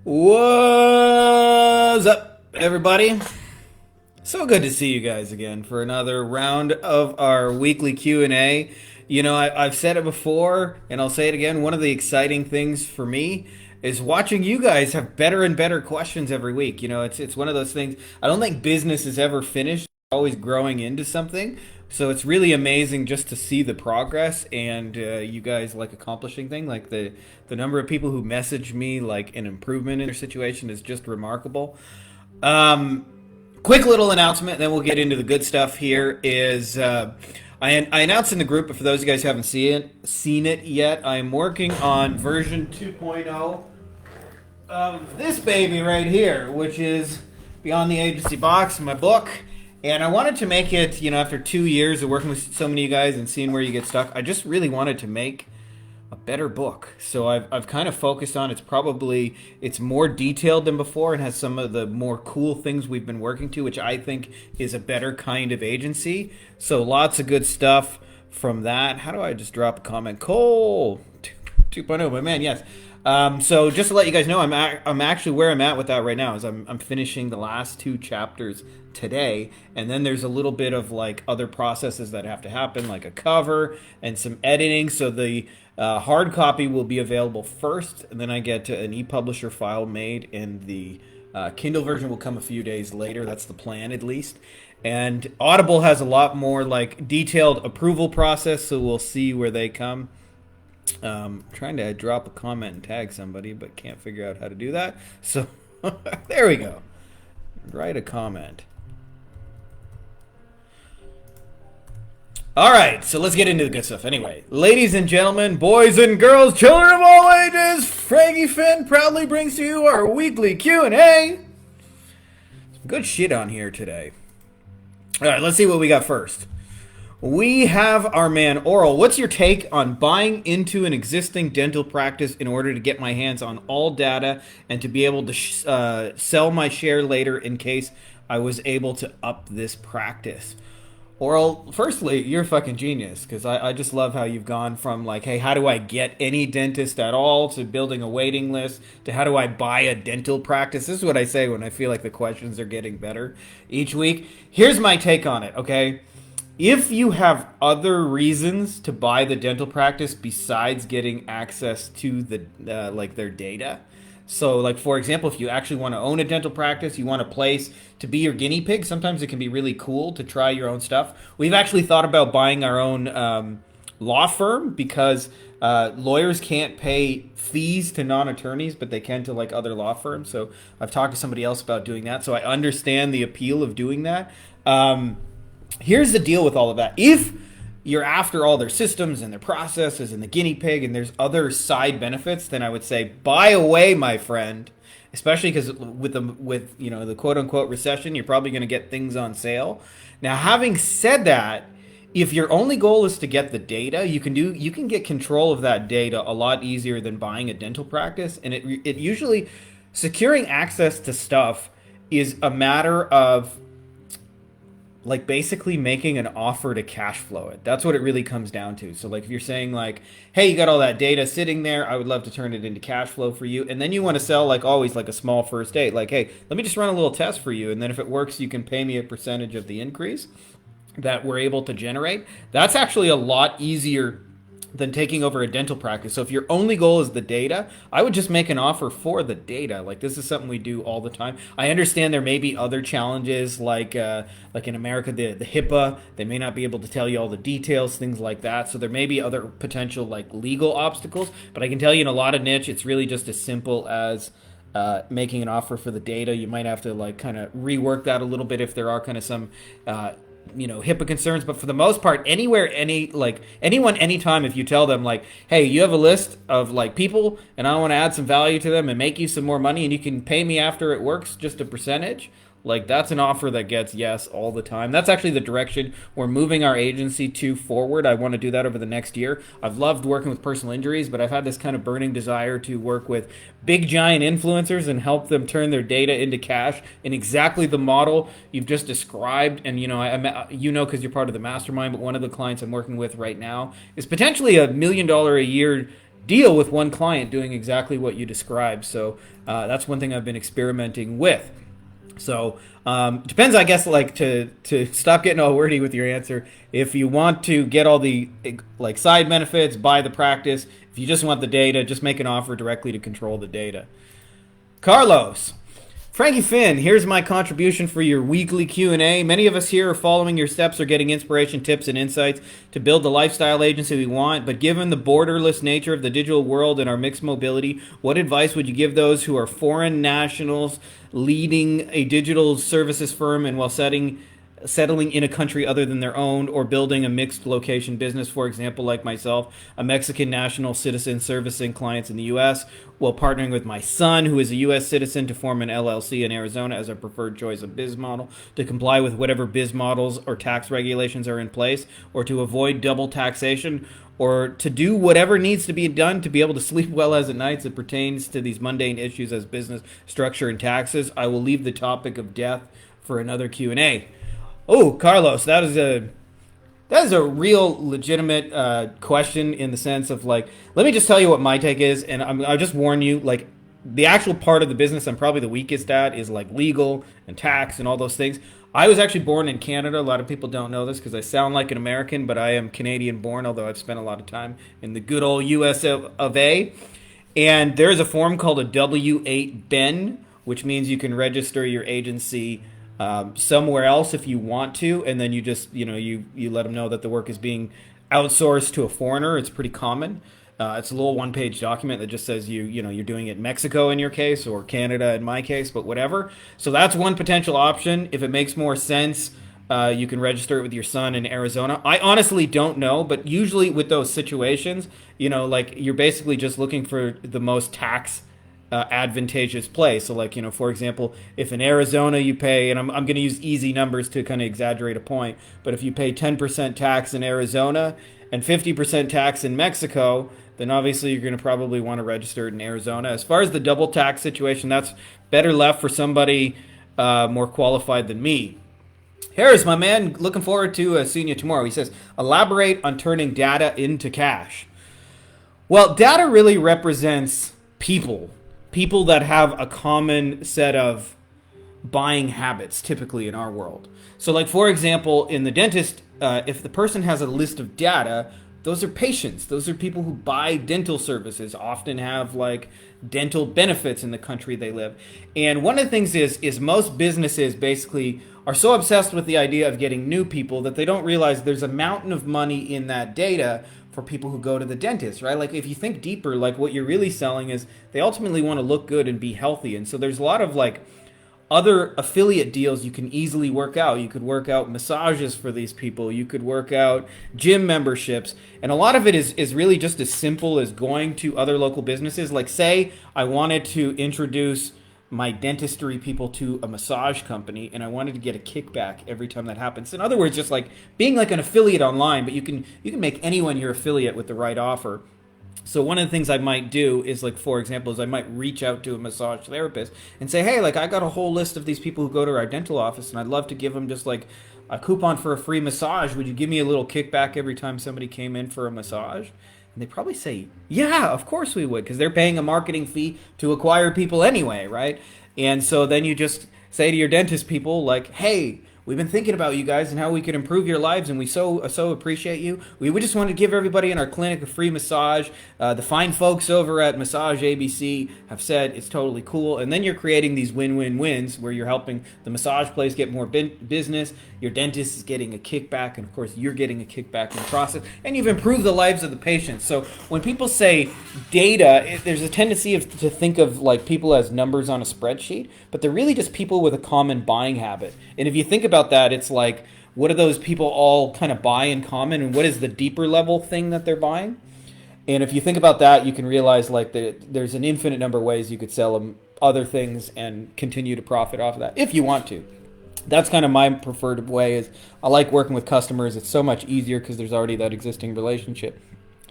What's up, everybody? So good to see you guys again for another round of our weekly Q&A. I've said it before, and I'll say it again. One of the exciting things for me is watching you guys have better and better questions every week. It's one of those things. I don't think business is ever finished. It's always growing into something. So it's really amazing just to see the progress and you guys like accomplishing things. Like the number of people who message me like an improvement in their situation is just remarkable. Um, Quick little announcement, then we'll get into the good stuff. Here is I announced in the group, but for those of you guys who haven't seen it yet, I'm working on version 2.0 of this baby right here, which is Beyond the Agency Box, my book. And I wanted to make it, after 2 years of working with so many of you guys and seeing where you get stuck, I just really wanted to make a better book. So I've kind of focused on it's more detailed than before and has some of the more cool things we've been working to, which I think is a better kind of agency. So lots of good stuff from that. How do I just drop a comment? Cole 2.0, my man, yes. So just to let you guys know, I'm actually where I'm at with that right now is I'm finishing the last two chapters today, and then there's a little bit of like other processes that have to happen, like a cover and some editing. So the hard copy will be available first, and then I get an e-publisher file made, and the Kindle version will come a few days later. That's the plan, at least. And Audible has a lot more like detailed approval process, so we'll see where they come. Trying to drop a comment and tag somebody, but can't figure out how to do that. So there we go. Write a comment. All right, so let's get into the good stuff. Anyway, ladies and gentlemen, boys and girls, children of all ages, Frankie Fihn proudly brings to you our weekly Q&A. Some good shit on here today. All right, let's see what we got first. We have our man Oral. What's your take on buying into an existing dental practice in order to get my hands on all data and to be able to sell my share later in case I was able to up this practice? Oral, firstly, you're a fucking genius, because I just love how you've gone from like, hey, how do I get any dentist at all, to building a waiting list, to how do I buy a dental practice. This is what I say when I feel like the questions are getting better each week. Here's my take on it, okay? If you have other reasons to buy the dental practice besides getting access to the like their data, so like for example, if you actually want to own a dental practice, you want a place to be your guinea pig, sometimes it can be really cool to try your own stuff. We've actually thought about buying our own law firm, because lawyers can't pay fees to non-attorneys, but they can to like other law firms. So I've talked to somebody else about doing that, so I understand the appeal of doing that. Here's the deal with all of that. If you're after all their systems and their processes and the guinea pig and there's other side benefits, then I would say buy away, my friend. Especially because with the quote unquote recession, you're probably going to get things on sale. Now, having said that, if your only goal is to get the data, you can get control of that data a lot easier than buying a dental practice. And it usually, securing access to stuff is a matter of like basically making an offer to cash flow it. That's what it really comes down to. So like if you're saying like, hey, you got all that data sitting there, I would love to turn it into cash flow for you. And then you want to sell like always like a small first date. Like, hey, let me just run a little test for you. And then if it works, you can pay me a percentage of the increase that we're able to generate. That's actually a lot easier than taking over a dental practice. So if your only goal is the data, I would just make an offer for the data. Like this is something we do all the time. I understand there may be other challenges like in America, the HIPAA, they may not be able to tell you all the details, things like that. So there may be other potential like legal obstacles, but I can tell you in a lot of niche, it's really just as simple as making an offer for the data. You might have to like kind of rework that a little bit if there are kind of some HIPAA concerns, but for the most part, anyone, anytime, if you tell them like, hey, you have a list of like people and I want to add some value to them and make you some more money and you can pay me after it works, just a percentage, like that's an offer that gets yes all the time. That's actually the direction we're moving our agency to forward. I want to do that over the next year. I've loved working with personal injuries, but I've had this kind of burning desire to work with big giant influencers and help them turn their data into cash in exactly the model you've just described. And because you're part of the mastermind, but one of the clients I'm working with right now is potentially $1 million a year deal with one client doing exactly what you described. So that's one thing I've been experimenting with. So depends, I guess, like to stop getting all wordy with your answer. If you want to get all the like side benefits, buy the practice. If you just want the data, just make an offer directly to control the data. Carlos. Frankie Fihn, here's my contribution for your weekly Q&A. Many of us here are following your steps or getting inspiration, tips, and insights to build the lifestyle agency we want. But given the borderless nature of the digital world and our mixed mobility, what advice would you give those who are foreign nationals leading a digital services firm and while settling in a country other than their own, or building a mixed location business, for example, like myself, a Mexican national citizen servicing clients in the U.S., while partnering with my son, who is a U.S. citizen, to form an LLC in Arizona as our preferred choice of biz model, to comply with whatever biz models or tax regulations are in place, or to avoid double taxation, or to do whatever needs to be done to be able to sleep well as at nights that pertains to these mundane issues as business structure and taxes. I will leave the topic of death for another Q&A. Oh, Carlos, that is a real legitimate question in the sense of, like, let me just tell you what my take is, and I'll just warn you, like, the actual part of the business I'm probably the weakest at is like legal and tax and all those things. I was actually born in Canada. A lot of people don't know this because I sound like an American, but I am Canadian born, although I've spent a lot of time in the good old US of A. And there's a form called a W-8 BEN, which means you can register your agency somewhere else if you want to, and then you just, you let them know that the work is being outsourced to a foreigner. It's pretty common. It's a little one-page document that just says you're doing it in Mexico in your case, or Canada in my case, but whatever. So that's one potential option. If it makes more sense, you can register it with your son in Arizona. I honestly don't know, but usually with those situations, like, you're basically just looking for the most tax advantageous place. So, like, for example, if in Arizona you pay, and I'm going to use easy numbers to kind of exaggerate a point, but if you pay 10% tax in Arizona and 50% tax in Mexico, then obviously you're going to probably want to register it in Arizona. As far as the double tax situation, that's better left for somebody more qualified than me. Harris, my man, looking forward to seeing you tomorrow. He says, elaborate on turning data into cash. Well, data really represents people that have a common set of buying habits, typically in our world. So, like, for example, in the dentist, if the person has a list of data, those are patients. Those are people who buy dental services, often have, like, dental benefits in the country they live. And one of the things is most businesses basically are so obsessed with the idea of getting new people that they don't realize there's a mountain of money in that data for people who go to the dentist, right? Like, if you think deeper, like, what you're really selling is they ultimately want to look good and be healthy. And so there's a lot of, like, other affiliate deals you can easily work out. You could work out massages for these people. You could work out gym memberships. And a lot of it is really just as simple as going to other local businesses. Like, say I wanted to introduce my dentistry people to a massage company, and I wanted to get a kickback every time that happens. In other words, just like being like an affiliate online, but you can make anyone your affiliate with the right offer. So one of the things I might do is, like, for example, is I might reach out to a massage therapist and say, hey, like, I got a whole list of these people who go to our dental office, and I'd love to give them just like a coupon for a free massage. Would you give me a little kickback every time somebody came in for a massage? And they probably say, yeah, of course we would, because they're paying a marketing fee to acquire people anyway, right? And so then you just say to your dentist people, like, hey, we've been thinking about you guys and how we could improve your lives, and we so appreciate you. We just want to give everybody in our clinic a free massage. The fine folks over at Massage ABC have said it's totally cool. And then you're creating these win-win-wins where you're helping the massage place get more business, your dentist is getting a kickback, and of course you're getting a kickback in the process, and you've improved the lives of the patients. So when people say data, there's a tendency to think of, like, people as numbers on a spreadsheet, but they're really just people with a common buying habit. And if you think about that, it's like, what do those people all kind of buy in common, and what is the deeper level thing that they're buying? And if you think about that, you can realize, like, there's an infinite number of ways you could sell them other things and continue to profit off of that if you want to. That's kind of my preferred way. Is I like working with customers. It's so much easier because there's already that existing relationship.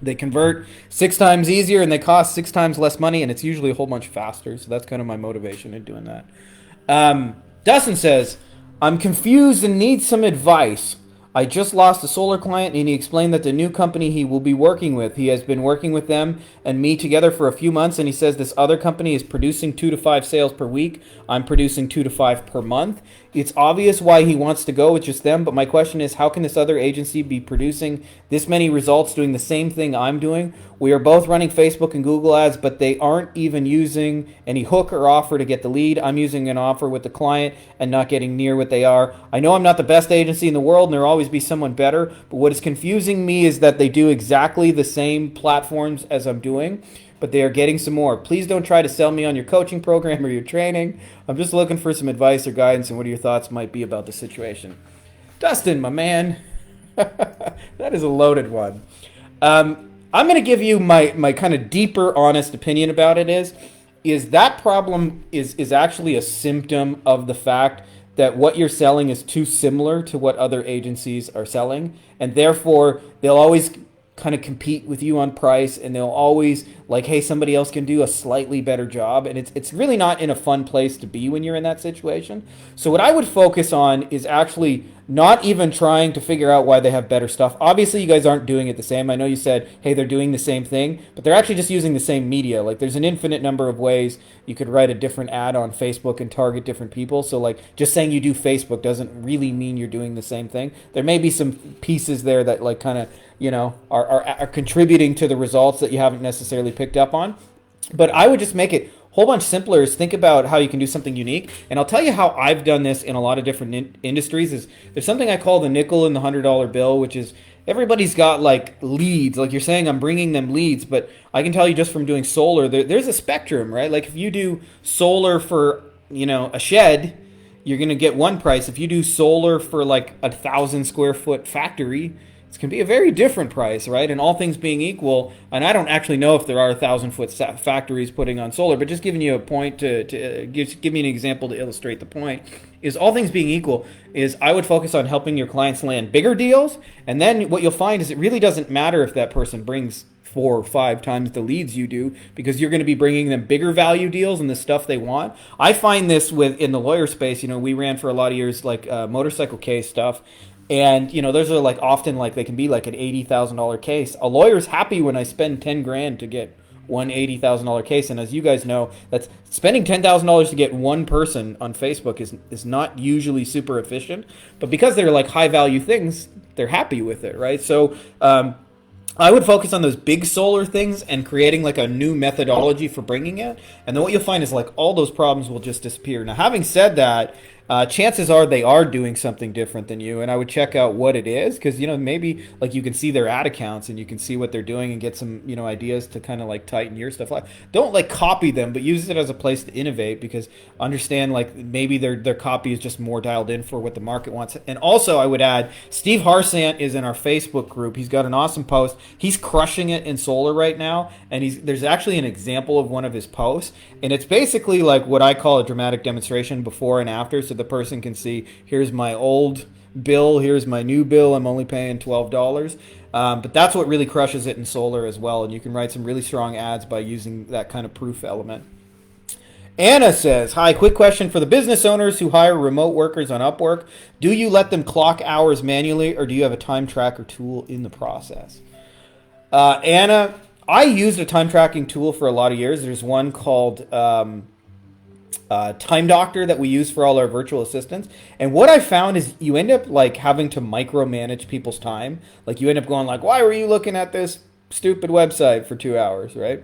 They convert 6 times easier, and they cost 6 times less money, and it's usually a whole bunch faster. So that's kind of my motivation in doing that. Dustin says, I'm confused and need some advice. I just lost a solar client, and he explained that the new company he will be working with, he has been working with them and me together for a few months, and he says this other company is producing 2 to 5 sales per week. I'm producing 2 to 5 per month. It's obvious why he wants to go with just them, but my question is, how can this other agency be producing this many results doing the same thing I'm doing? We are both running Facebook and Google ads, but they aren't even using any hook or offer to get the lead. I'm using an offer with the client and not getting near what they are. I know I'm not the best agency in the world, and there'll always be someone better, but what is confusing me is that they do exactly the same platforms as I'm doing, but they are getting some more. Please don't try to sell me on your coaching program or your training. I'm just looking for some advice or guidance, and what your thoughts might be about the situation. Dustin, my man, that is a loaded one. I'm going to give you my kind of deeper, honest opinion about it is that problem is actually a symptom of the fact that what you're selling is too similar to what other agencies are selling, and therefore they'll always kind of compete with you on price, and they'll always like, hey, somebody else can do a slightly better job, and it's really not in a fun place to be when you're in that situation. So what I would focus on is actually not even trying to figure out why they have better stuff. Obviously, you guys aren't doing it the same. I know you said, hey, they're doing the same thing, but they're actually just using the same media. Like, there's an infinite number of ways you could write a different ad on Facebook and target different people. So, like, just saying you do Facebook doesn't really mean you're doing the same thing. There may be some pieces there that, like, kind of, you know, are contributing to the results that you haven't necessarily picked up on. But I would just make it whole bunch simpler. Is think about how you can do something unique, and I'll tell you how I've done this in a lot of different industries. Is there's something I call the nickel and the $100 bill, which is everybody's got like leads. Like you're saying, I'm bringing them leads, but I can tell you just from doing solar, there's a spectrum, right? Like if you do solar for, you know, a shed, you're gonna get one price. If you do solar for like 1,000 square foot factory, it's going to be a very different price, right? And all things being equal, and I don't actually know if there are 1,000-foot factories putting on solar, but just giving you a point to give me an example to illustrate the point, is all things being equal, is I would focus on helping your clients land bigger deals, and then what you'll find is it really doesn't matter if that person brings 4 or 5 times the leads you do, because you're going to be bringing them bigger value deals and the stuff they want. I find this in the lawyer space. You know, we ran for a lot of years like motorcycle case stuff. And, you know, those are like often like they can be like an $80,000 case. A lawyer's happy when I spend 10 grand to get one $80,000 case. And as you guys know, that's spending $10,000 to get one person on Facebook is not usually super efficient. But because they're like high value things, they're happy with it, right? So I would focus on those big solar things and creating like a new methodology for bringing it. And then what you'll find is like all those problems will just disappear. Now, having said that, chances are they are doing something different than you, and I would check out what it is, because, you know, maybe like you can see their ad accounts and you can see what they're doing and get some, you know, ideas to kind of like tighten your stuff. Like, don't like copy them, but use it as a place to innovate, because understand like maybe their copy is just more dialed in for what the market wants. And also I would add, Steve Harsant is in our Facebook group. He's got an awesome post. He's crushing it in solar right now, and there's actually an example of one of his posts, and it's basically like what I call a dramatic demonstration before and after, so the person can see, here's my old bill, here's my new bill, I'm only paying $12. But that's what really crushes it in solar as well, and you can write some really strong ads by using that kind of proof element. Anna says, hi, quick question for the business owners who hire remote workers on Upwork. Do you let them clock hours manually, or do you have a time tracker tool in the process? Anna, I used a time tracking tool for a lot of years. There's one called Time Doctor that we use for all our virtual assistants. And what I found is you end up like having to micromanage people's time. Like you end up going like, why were you looking at this stupid website for 2 hours, right?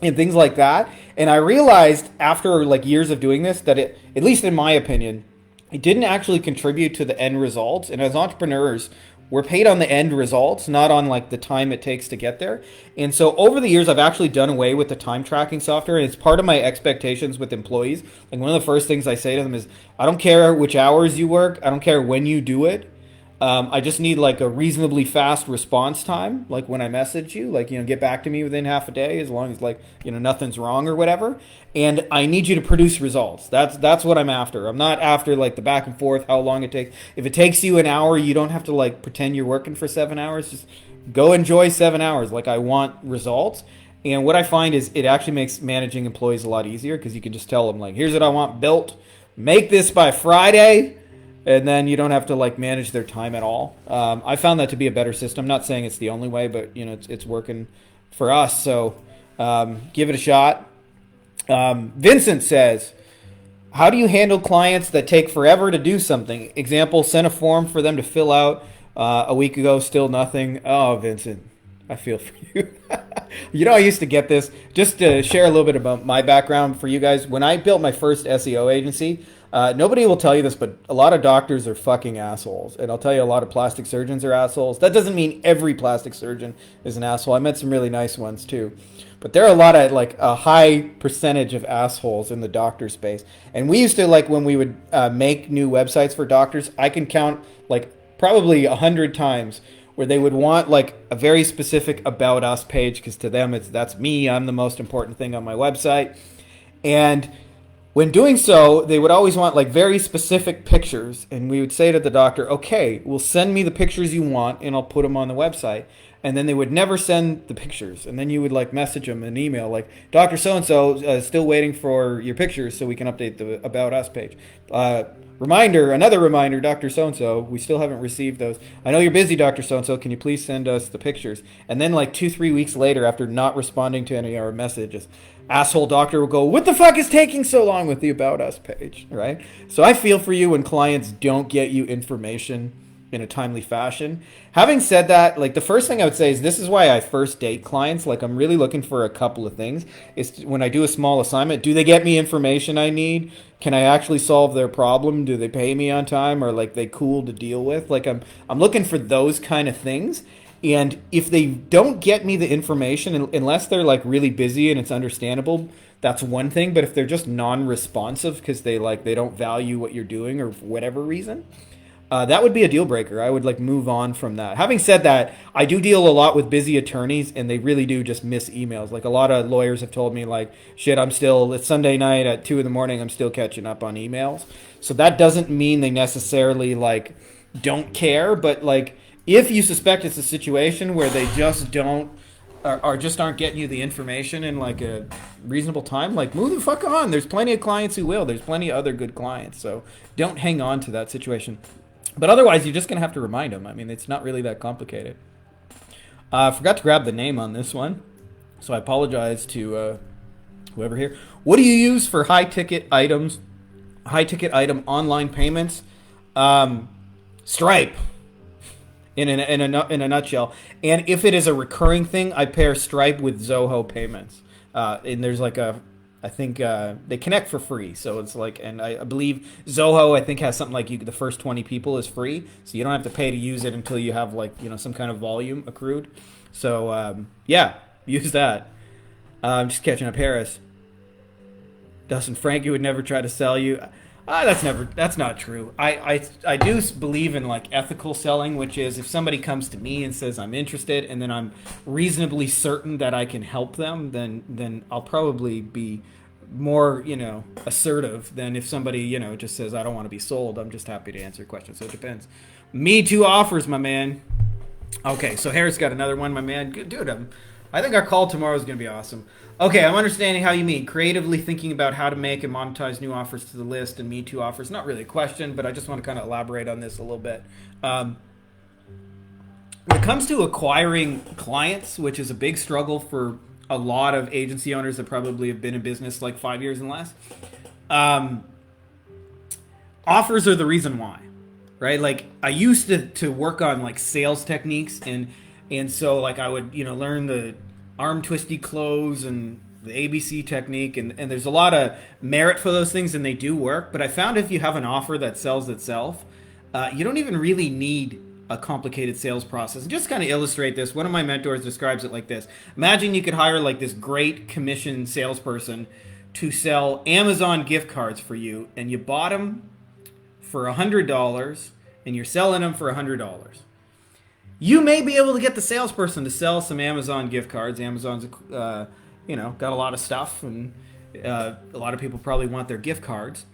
And things like that. And I realized after like years of doing this that it, at least in my opinion, it didn't actually contribute to the end results. And as entrepreneurs, we're paid on the end results, not on like the time it takes to get there. And so over the years, I've actually done away with the time tracking software. And it's part of my expectations with employees. Like one of the first things I say to them is, I don't care which hours you work. I don't care when you do it. I just need like a reasonably fast response time. Like when I message you, like, you know, get back to me within half a day, as long as like, you know, nothing's wrong or whatever. And I need you to produce results. That's what I'm after. I'm not after like the back and forth, how long it takes. If it takes you an hour, you don't have to like pretend you're working for 7 hours. Just go enjoy 7 hours. Like I want results. And what I find is it actually makes managing employees a lot easier, because you can just tell them like, here's what I want built. Make this by Friday. and then you don't have to like manage their time at all. I found that to be a better system. Not saying it's the only way, but you know it's working for us. So give it a shot. Vincent says, how do you handle clients that take forever to do something? Example, sent a form for them to fill out a week ago, still nothing. Oh, Vincent, I feel for you. You know, I used to get this. Just to share a little bit about my background for you guys. When I built my first SEO agency, nobody will tell you this, but a lot of doctors are fucking assholes. And I'll tell you, a lot of plastic surgeons are assholes. That doesn't mean every plastic surgeon is an asshole. I met some really nice ones too. But there are a lot of, like, a high percentage of assholes in the doctor space. And we used to, like, when we would make new websites for doctors, I can count, like, probably 100 times where they would want, like, a very specific About Us page, because to them, that's me. I'm the most important thing on my website. And when doing so, they would always want, like, very specific pictures. And we would say to the doctor, okay, well, send me the pictures you want, and I'll put them on the website. And then they would never send the pictures. And then you would like message them an email like, Dr. So-and-so still waiting for your pictures so we can update the About Us page. Another reminder, Dr. So-and-so, we still haven't received those. I know you're busy, Dr. So-and-so. Can you please send us the pictures? And then like 2-3 weeks later, after not responding to any of our messages, asshole doctor will go, what the fuck is taking so long with the About Us page, right? So I feel for you when clients don't get you information in a timely fashion. Having said that, like the first thing I would say is this is why I first date clients. Like I'm really looking for a couple of things. It's when I do a small assignment, do they get me information I need? Can I actually solve their problem? Do they pay me on time? Or like they cool to deal with? Like I'm looking for those kind of things. And if they don't get me the information, unless they're like really busy and it's understandable, that's one thing. But if they're just non-responsive because they don't value what you're doing or for whatever reason, that would be a deal breaker. I would like move on from that. Having said that, I do deal a lot with busy attorneys and they really do just miss emails. Like a lot of lawyers have told me like, shit, it's Sunday night at 2 a.m. I'm still catching up on emails. So that doesn't mean they necessarily like don't care. But like if you suspect it's a situation where they just don't or just aren't getting you the information in like a reasonable time, like move the fuck on. There's plenty of clients who will. There's plenty of other good clients. So don't hang on to that situation. But otherwise, you're just going to have to remind them. I mean, it's not really that complicated. I forgot to grab the name on this one, so I apologize to whoever here. What do you use for high-ticket item online payments? Stripe, in a nutshell. And if it is a recurring thing, I pair Stripe with Zoho payments. And there's like I think they connect for free, so it's like, and I believe Zoho, I think, has something like the first 20 people is free, so you don't have to pay to use it until you have like some kind of volume accrued. So yeah, use that. I'm just catching up, Harris. Dustin, Frankie would never try to sell you. That's not true. I do believe in like ethical selling, which is if somebody comes to me and says I'm interested, and then I'm reasonably certain that I can help them, then I'll probably be more assertive than if somebody just says I don't want to be sold. I'm just happy to answer questions. So it depends. Me too offers, my man. Okay, so Harris got another one, my man. Dude, I think our call tomorrow is going to be awesome. Okay, I'm understanding how you mean. Creatively thinking about how to make and monetize new offers to the list and Me Too offers. Not really a question, but I just want to kind of elaborate on this a little bit. When it comes to acquiring clients, which is a big struggle for a lot of agency owners that probably have been in business like 5 years and less, offers are the reason why, right? Like I used to work on like sales techniques and so like I would learn the arm twisty close and the ABC technique, and there's a lot of merit for those things and they do work, but I found if you have an offer that sells itself, you don't even really need a complicated sales process. And just kind of illustrate this, one of my mentors describes it like this. Imagine you could hire like this great commission salesperson to sell Amazon gift cards for you, and you bought them for $100 and you're selling them for $100. You may be able to get the salesperson to sell some Amazon gift cards. Amazon's, got a lot of stuff, and a lot of people probably want their gift cards.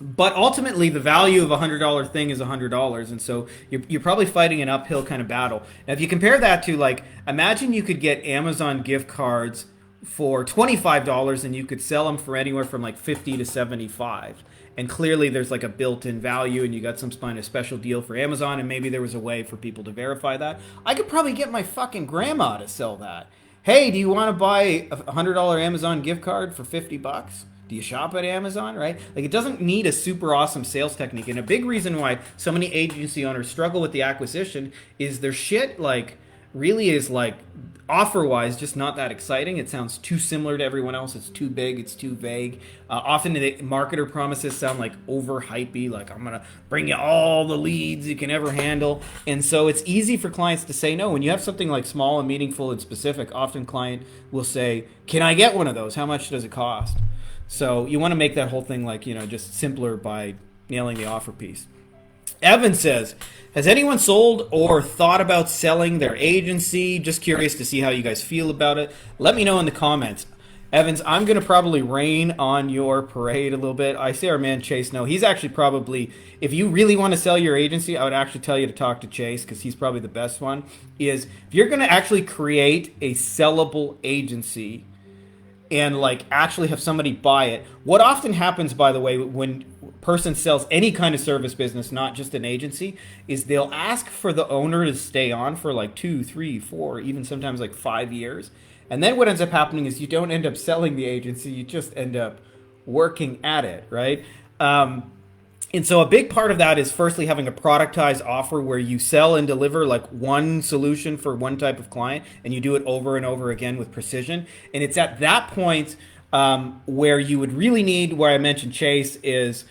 But ultimately, the value of a $100 thing is $100, and so you're probably fighting an uphill kind of battle. Now, if you compare that to, like, imagine you could get Amazon gift cards for $25 and you could sell them for anywhere from like 50 to 75. And clearly there's like a built-in value and you got some kind of special deal for Amazon, and maybe there was a way for people to verify that. I could probably get my fucking grandma to sell that. Hey, do you want to buy a $100 Amazon gift card for 50 bucks? Do you shop at Amazon, right? Like, it doesn't need a super awesome sales technique. And a big reason why so many agency owners struggle with the acquisition is their shit, like, really is like offer-wise just not that exciting. It sounds too similar to everyone else. It's too big. It's too vague. Often the marketer promises sound like over-hypey, like I'm going to bring you all the leads you can ever handle. And so it's easy for clients to say no. When you have something like small and meaningful and specific, often client will say, can I get one of those? How much does it cost? So you want to make that whole thing like, just simpler by nailing the offer piece. Evan says, has anyone sold or thought about selling their agency? Just curious to see how you guys feel about it. Let me know in the comments. Evans, I'm going to probably rain on your parade a little bit. I see our man Chase. No, he's actually probably, if you really want to sell your agency, I would actually tell you to talk to Chase because he's probably the best one. Is if you're going to actually create a sellable agency and like actually have somebody buy it. What often happens, by the way, when a person sells any kind of service business, not just an agency, is they'll ask for the owner to stay on for like 2, 3, 4, even sometimes like 5 years. And then what ends up happening is you don't end up selling the agency, you just end up working at it, right? And so a big part of that is firstly having a productized offer where you sell and deliver like one solution for one type of client, and you do it over and over again with precision. And it's at that point where you would really need, where I mentioned Chase, is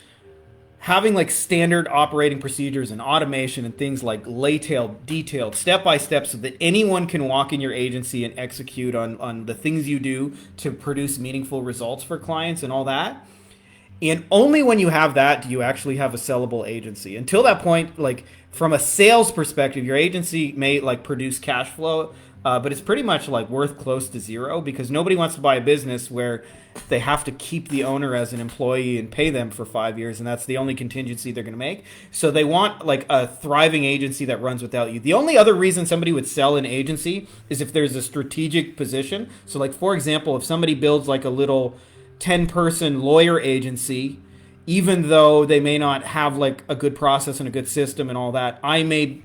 having like standard operating procedures and automation and things like detailed, step-by-step, so that anyone can walk in your agency and execute on the things you do to produce meaningful results for clients and all that. And only when you have that do you actually have a sellable agency. Until that point, like from a sales perspective, your agency may like produce cash flow, but it's pretty much like worth close to zero because nobody wants to buy a business where they have to keep the owner as an employee and pay them for 5 years, and that's the only contingency they're going to make. So they want like a thriving agency that runs without you. The only other reason somebody would sell an agency is if there's a strategic position. So like, for example, if somebody builds like a little 10-person lawyer agency, even though they may not have like a good process and a good system and all that, I may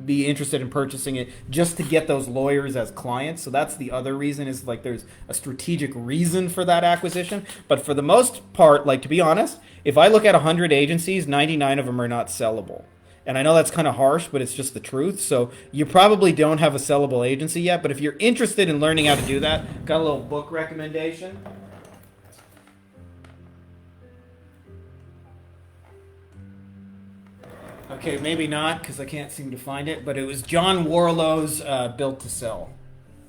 be interested in purchasing it just to get those lawyers as clients. So that's the other reason, is like there's a strategic reason for that acquisition. But for the most part, like, to be honest, if I look at 100 agencies, 99 of them are not sellable. And I know that's kind of harsh, but it's just the truth. So you probably don't have a sellable agency yet. But if you're interested in learning how to do that, got a little book recommendation. Okay, maybe not, because I can't seem to find it, but it was John Warlow's Built to Sell.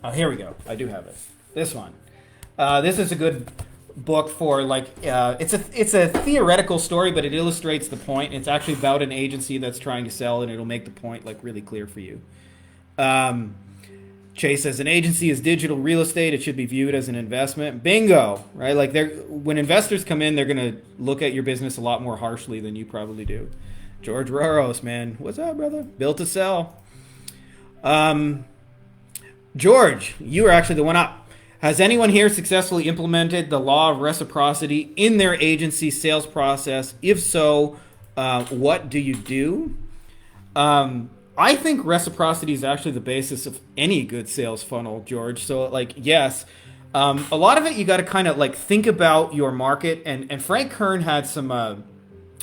Oh, here we go. I do have it. This one. This is a good book for, like, it's a theoretical story, but it illustrates the point. It's actually about an agency that's trying to sell, and it'll make the point, like, really clear for you. Chase says, an agency is digital real estate. It should be viewed as an investment. Bingo, right? Like, when investors come in, they're going to look at your business a lot more harshly than you probably do. George Roros, man. What's up, brother? Built to Sell. George, you are actually the one up. Has anyone here successfully implemented the law of reciprocity in their agency sales process? If so, what do you do? I think reciprocity is actually the basis of any good sales funnel, George. So, like, yes. A lot of it, you got to kind of, like, think about your market. And Frank Kern had some...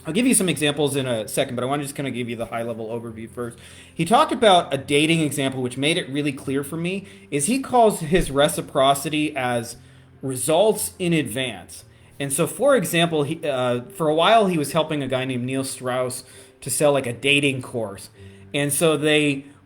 I'll give you some examples in a second, but I want to just kind of give you the high-level overview first. He talked about a dating example, which made it really clear for me, is he calls his reciprocity as results in advance. And so, for example, for a while he was helping a guy named Neil Strauss to sell like a dating course. And so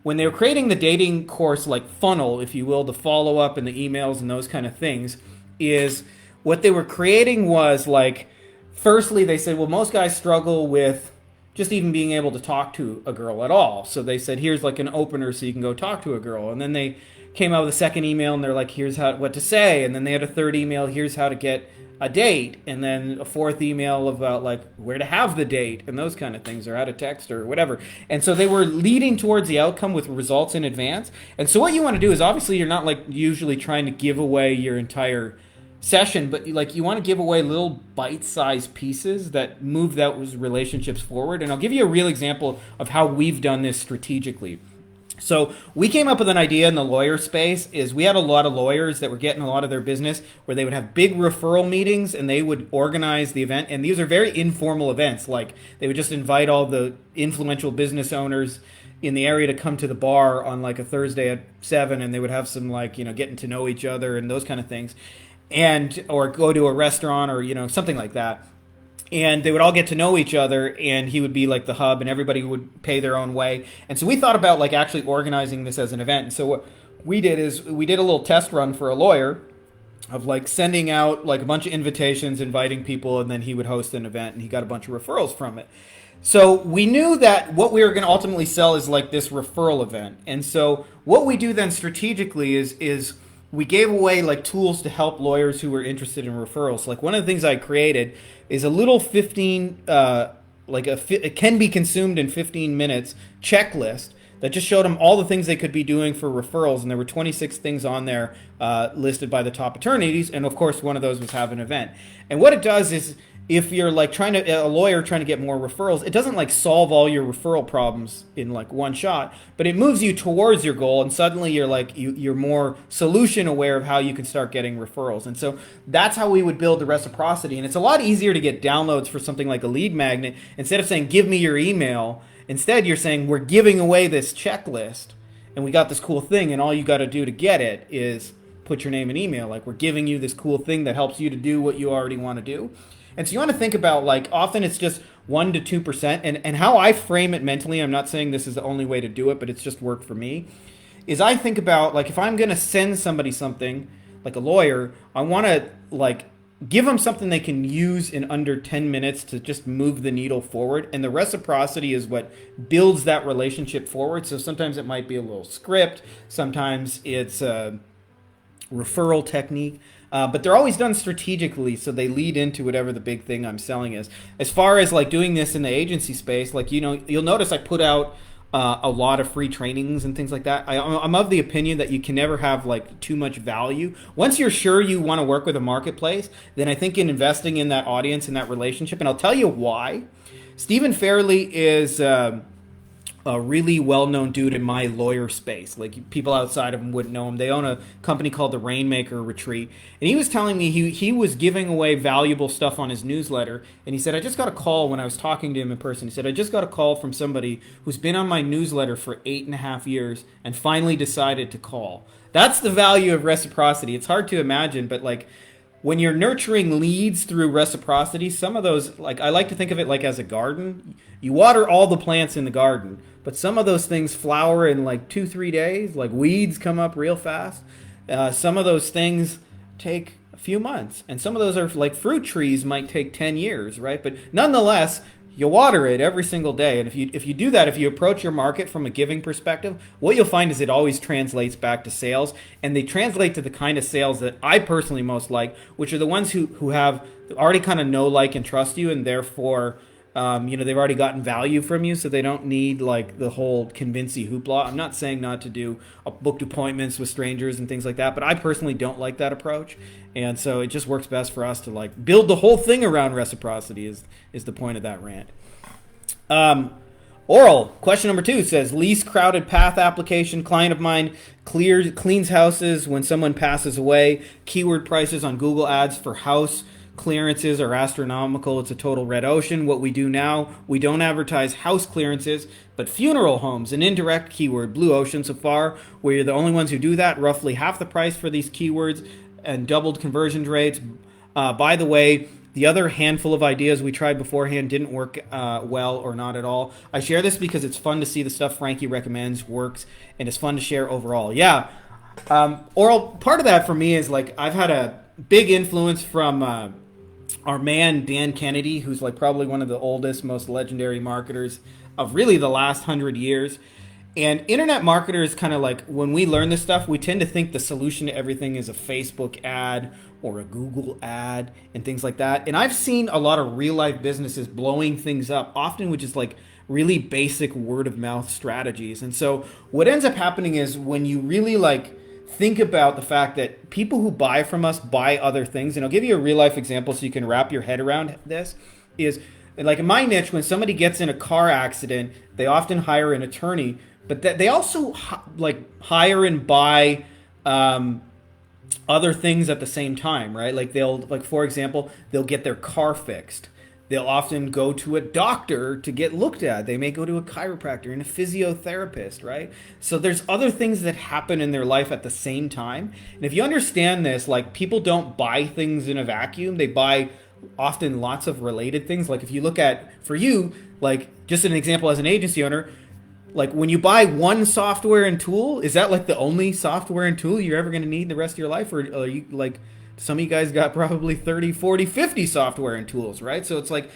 when they were creating the dating course, like funnel, if you will, the follow-up and the emails and those kind of things, is what they were creating was like, firstly, they said, well, most guys struggle with just even being able to talk to a girl at all. So they said, here's like an opener so you can go talk to a girl. And then they came out with a second email and they're like, here's what to say. And then they had a third email, here's how to get a date, and then a fourth email about like where to have the date and those kind of things, or how to text or whatever. And so they were leading towards the outcome with results in advance. And so what you want to do is, obviously you're not like usually trying to give away your entire session, but like you want to give away little bite-sized pieces that move those relationships forward. And I'll give you a real example of how we've done this strategically. So we came up with an idea in the lawyer space. Is we had a lot of lawyers that were getting a lot of their business where they would have big referral meetings and they would organize the event. And these are very informal events. Like they would just invite all the influential business owners in the area to come to the bar on like a Thursday at 7, and they would have some like, getting to know each other and those kind of things, and or go to a restaurant or something like that. And they would all get to know each other, and he would be like the hub, and everybody would pay their own way. And so we thought about like actually organizing this as an event. And so what we did is we did a little test run for a lawyer of like sending out like a bunch of invitations, inviting people, and then he would host an event, and he got a bunch of referrals from it. So we knew that what we were going to ultimately sell is like this referral event. And so what we do then strategically is we gave away like tools to help lawyers who were interested in referrals. Like one of the things I created is a little 15, it can be consumed in 15 minutes checklist that just showed them all the things they could be doing for referrals. And there were 26 things on there listed by the top attorneys. And of course, one of those was have an event. And what it does is, if you're like a lawyer trying to get more referrals, it doesn't like solve all your referral problems in like one shot, but it moves you towards your goal, and suddenly you're like you're more solution aware of how you can start getting referrals. And so that's how we would build the reciprocity. And it's a lot easier to get downloads for something like a lead magnet. Instead of saying give me your email, instead you're saying we're giving away this checklist, and we got this cool thing, and all you got to do to get it is put your name and email. Like we're giving you this cool thing that helps you to do what you already want to do. And so you want to think about like often it's just 1 to 2%. And how I frame it mentally, I'm not saying this is the only way to do it, but it's just worked for me, is I think about like if I'm going to send somebody something, like a lawyer, I want to like give them something they can use in under 10 minutes to just move the needle forward. And the reciprocity is what builds that relationship forward. So sometimes it might be a little script. Sometimes it's a referral technique. But they're always done strategically, so they lead into whatever the big thing I'm selling is. As far as like doing this in the agency space, like you'll notice I put out a lot of free trainings and things like that. I'm of the opinion that you can never have like too much value. Once you're sure you want to work with a marketplace, then I think in investing in that audience and that relationship, and I'll tell you why. Stephen Fairley is a really well-known dude in my lawyer space. Like people outside of him wouldn't know him. They own a company called the Rainmaker Retreat. And he was telling me he was giving away valuable stuff on his newsletter. And he said, I just got a call when I was talking to him in person. He said, I just got a call from somebody who's been on my newsletter for 8.5 years and finally decided to call. That's the value of reciprocity. It's hard to imagine, but like when you're nurturing leads through reciprocity, some of those, like I like to think of it like as a garden. You water all the plants in the garden, but some of those things flower in like 2-3 days. Like weeds come up real fast. Some of those things take a few months, and some of those are like fruit trees might take 10 years, right? But nonetheless, you water it every single day. And if you do that, if you approach your market from a giving perspective, what you'll find is it always translates back to sales, and they translate to the kind of sales that I personally most like, which are the ones who have already kind of know, like, and trust you, and therefore they've already gotten value from you, so they don't need like the whole convincing hoopla. I'm not saying not to do booked appointments with strangers and things like that, but I personally don't like that approach. And so it just works best for us to like build the whole thing around reciprocity is the point of that rant. Oral, question number 2 says, least crowded path application. Client of mine cleans houses when someone passes away. Keyword prices on Google Ads for house clearances are astronomical. It's a total red ocean. What we do now, we don't advertise house clearances, but funeral homes, an indirect keyword. Blue ocean so far. We're the only ones who do that. Roughly half the price for these keywords and doubled conversion rates. By the way, the other handful of ideas we tried beforehand didn't work well or not at all. I share this because it's fun to see the stuff Frankie recommends works, and it's fun to share overall. Yeah. Oral, part of that for me is like I've had a big influence from our man Dan Kennedy, who's like probably one of the oldest, most legendary marketers of really the last 100 years. And internet marketers kind of like, when we learn this stuff, we tend to think the solution to everything is a Facebook ad or a Google ad and things like that. And I've seen a lot of real life businesses blowing things up, often with just like really basic word of mouth strategies. And so what ends up happening is when you really like think about the fact that people who buy from us buy other things, and I'll give you a real life example so you can wrap your head around this, is like in my niche, when somebody gets in a car accident, they often hire an attorney, but they also like hire and buy other things at the same time, right? Like they'll, like for example, they'll get their car fixed. They'll often go to a doctor to get looked at. They may go to a chiropractor and a physiotherapist, right? So there's other things that happen in their life at the same time. And if you understand this, like people don't buy things in a vacuum. They buy often lots of related things. Like if you look at, for you, like just an example as an agency owner, like when you buy one software and tool, is that like the only software and tool you're ever going to need the rest of your life? Or are you like, some of you guys got probably 30, 40, 50 software and tools, right? So it's like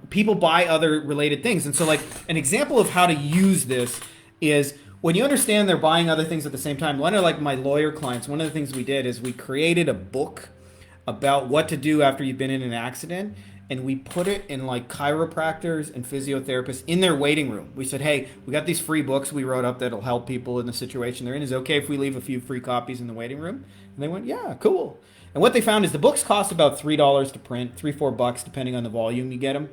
people buy other related things. And so like an example of how to use this is when you understand they're buying other things at the same time. One of like my lawyer clients, one of the things we did is we created a book about what to do after you've been in an accident. And we put it in like chiropractors and physiotherapists in their waiting room. We said, hey, we got these free books we wrote up that'll help people in the situation they're in. Is it okay if we leave a few free copies in the waiting room? And they went, yeah, cool. And what they found is the books cost about $3 to print, $3-4 depending on the volume you get them.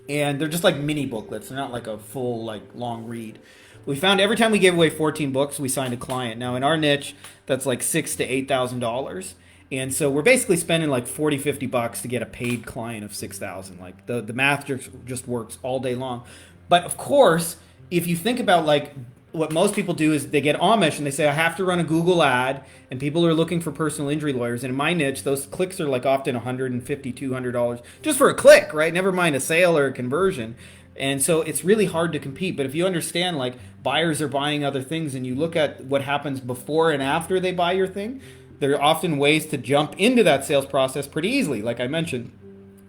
And they're just like mini booklets. They're not like a full like long read. We found every time we gave away 14 books, we signed a client. Now in our niche, that's like $6,000 to $8,000. And so we're basically spending like $40-50 to get a paid client of 6,000. Like the math just works all day long. But of course, if you think about like what most people do is they get Amish and they say, I have to run a Google ad, and people are looking for personal injury lawyers. And in my niche, those clicks are like often $150, $200 just for a click, right? Never mind a sale or a conversion. And so it's really hard to compete. But if you understand like buyers are buying other things and you look at what happens before and after they buy your thing, there are often ways to jump into that sales process pretty easily. Like I mentioned,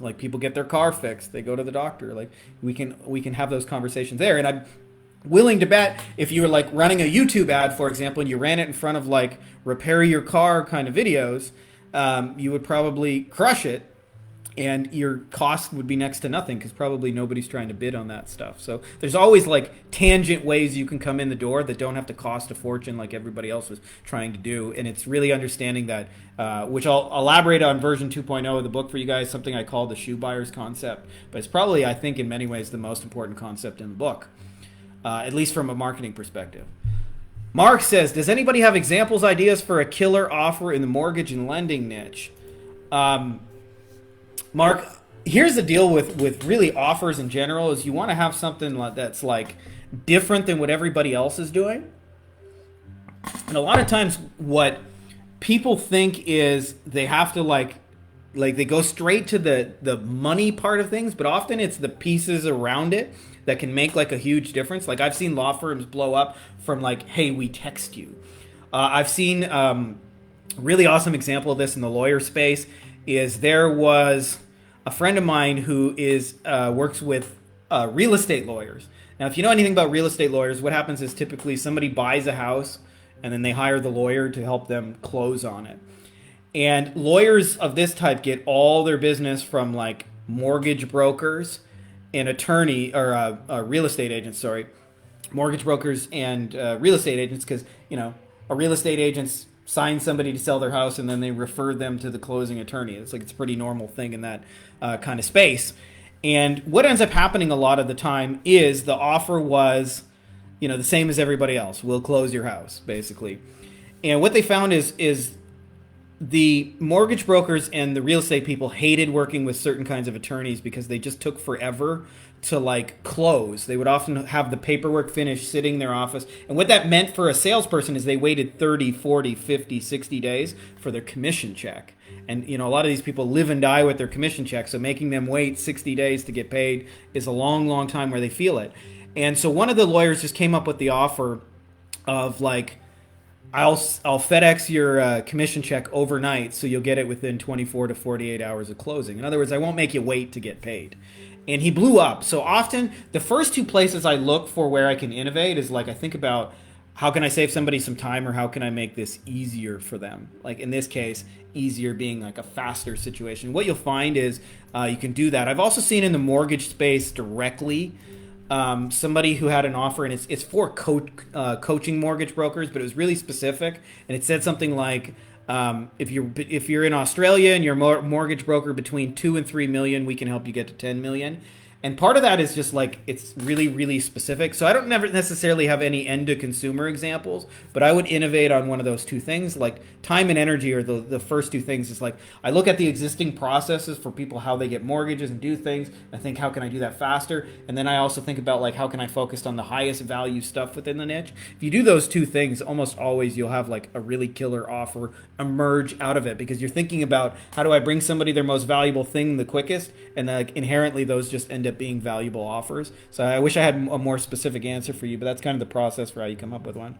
like people get their car fixed, they go to the doctor. Like we can have those conversations there. And I'm willing to bet if you were like running a YouTube ad, for example, and you ran it in front of like repair your car kind of videos, you would probably crush it. And your cost would be next to nothing because probably nobody's trying to bid on that stuff. So there's always like tangent ways you can come in the door that don't have to cost a fortune like everybody else was trying to do. And it's really understanding that, which I'll elaborate on version 2.0 of the book for you guys, something I call the shoe buyer's concept. But it's probably, I think, in many ways the most important concept in the book, at least from a marketing perspective. Mark says, does anybody have examples, ideas for a killer offer in the mortgage and lending niche? Mark, here's the deal with really offers in general is you want to have something that's like different than what everybody else is doing. And a lot of times what people think is they have to like they go straight to the money part of things, but often it's the pieces around it that can make like a huge difference. Like I've seen law firms blow up from like, hey, we text you. I've seen really awesome example of this in the lawyer space is there was a friend of mine who is works with real estate lawyers. Now, if you know anything about real estate lawyers, what happens is typically somebody buys a house and then they hire the lawyer to help them close on it. And lawyers of this type get all their business from like mortgage brokers and real estate agents, mortgage brokers and real estate agents, because, you know, a real estate agent's sign somebody to sell their house and then they refer them to the closing attorney. It's like it's a pretty normal thing in that kind of space. And what ends up happening a lot of the time is the offer was, you know, the same as everybody else. We'll close your house, basically. And what they found is the mortgage brokers and the real estate people hated working with certain kinds of attorneys because they just took forever to like close. They would often have the paperwork finished sitting in their office. And what that meant for a salesperson is they waited 30, 40, 50, 60 days for their commission check. And, you know, a lot of these people live and die with their commission check. So making them wait 60 days to get paid is a long, long time where they feel it. And so one of the lawyers just came up with the offer of like, I'll FedEx your commission check overnight, so you'll get it within 24 to 48 hours of closing. In other words, I won't make you wait to get paid. And he blew up. So often, the first two places I look for where I can innovate is like I think about how can I save somebody some time or how can I make this easier for them? Like in this case, easier being like a faster situation. What you'll find is you can do that. I've also seen in the mortgage space directly somebody who had an offer, and it's for coaching mortgage brokers, but it was really specific, and it said something like, if you're in Australia and you're a mortgage broker between 2 and 3 million, we can help you get to 10 million. And part of that is just like it's really, really specific. So I don't never necessarily have any end to consumer examples, but I would innovate on one of those two things. Like time and energy are the first two things. It's like I look at the existing processes for people, how they get mortgages and do things. I think, how can I do that faster? And then I also think about like how can I focus on the highest value stuff within the niche. If you do those two things, almost always you'll have like a really killer offer emerge out of it, because you're thinking about how do I bring somebody their most valuable thing the quickest, and like inherently those just end up being valuable offers. So I wish I had a more specific answer for you, but that's kind of the process for how you come up with one.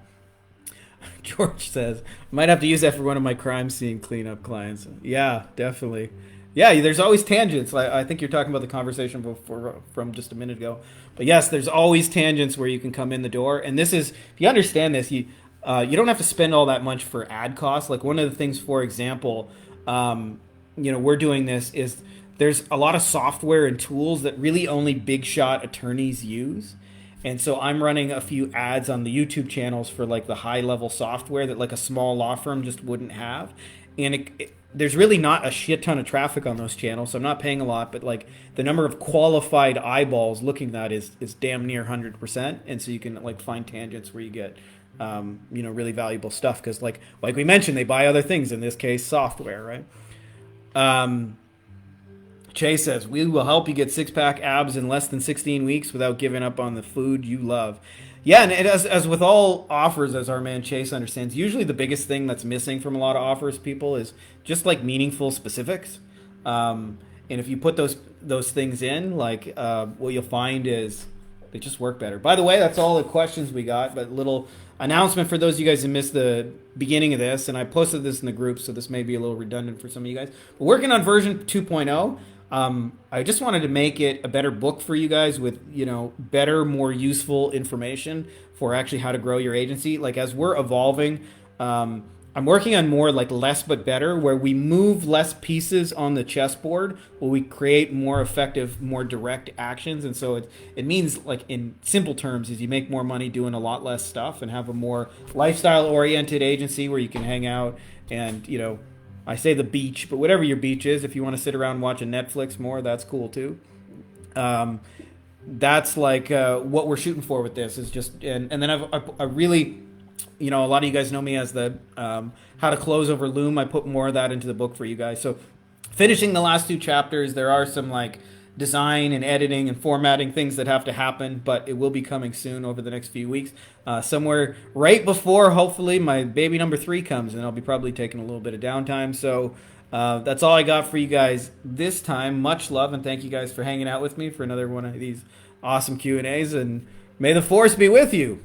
George says, I might have to use that for one of my crime scene cleanup clients. Yeah, definitely. Yeah, there's always tangents. I think you're talking about the conversation before, from just a minute ago. But yes, there's always tangents where you can come in the door. And this is, if you understand this, you don't have to spend all that much for ad costs. Like one of the things, for example, we're doing this is there's a lot of software and tools that really only big shot attorneys use. And so I'm running a few ads on the YouTube channels for like the high level software that like a small law firm just wouldn't have. And there's really not a shit ton of traffic on those channels, so I'm not paying a lot, but like the number of qualified eyeballs looking at that is damn near 100%. And so you can like find tangents where you get really valuable stuff, because like we mentioned, they buy other things, in this case software, right? Chase says, we will help you get six-pack abs in less than 16 weeks without giving up on the food you love. Yeah, and as with all offers, as our man Chase understands, usually the biggest thing that's missing from a lot of offers, people, is just like meaningful specifics. And if you put those things in, like what you'll find is they just work better. By the way, that's all the questions we got, but little announcement for those of you guys who missed the beginning of this, and I posted this in the group, so this may be a little redundant for some of you guys. We're working on version 2.0. I just wanted to make it a better book for you guys with, better, more useful information for actually how to grow your agency. Like as we're evolving, I'm working on more like less but better, where we move less pieces on the chessboard, where we create more effective, more direct actions. And so it means, like in simple terms, is you make more money doing a lot less stuff and have a more lifestyle oriented agency where you can hang out and, I say the beach, but whatever your beach is, if you want to sit around watching Netflix more, that's cool too. That's like what we're shooting for with this, is just, and then I really, a lot of you guys know me as the how to close over Loom. I put more of that into the book for you guys. So finishing the last two chapters, there are some like design and editing and formatting things that have to happen, but it will be coming soon over the next few weeks. Somewhere right before, hopefully, my baby number 3 comes, and I'll be probably taking a little bit of downtime. So that's all I got for you guys this time. Much love, and thank you guys for hanging out with me for another one of these awesome Q&As, and may the force be with you.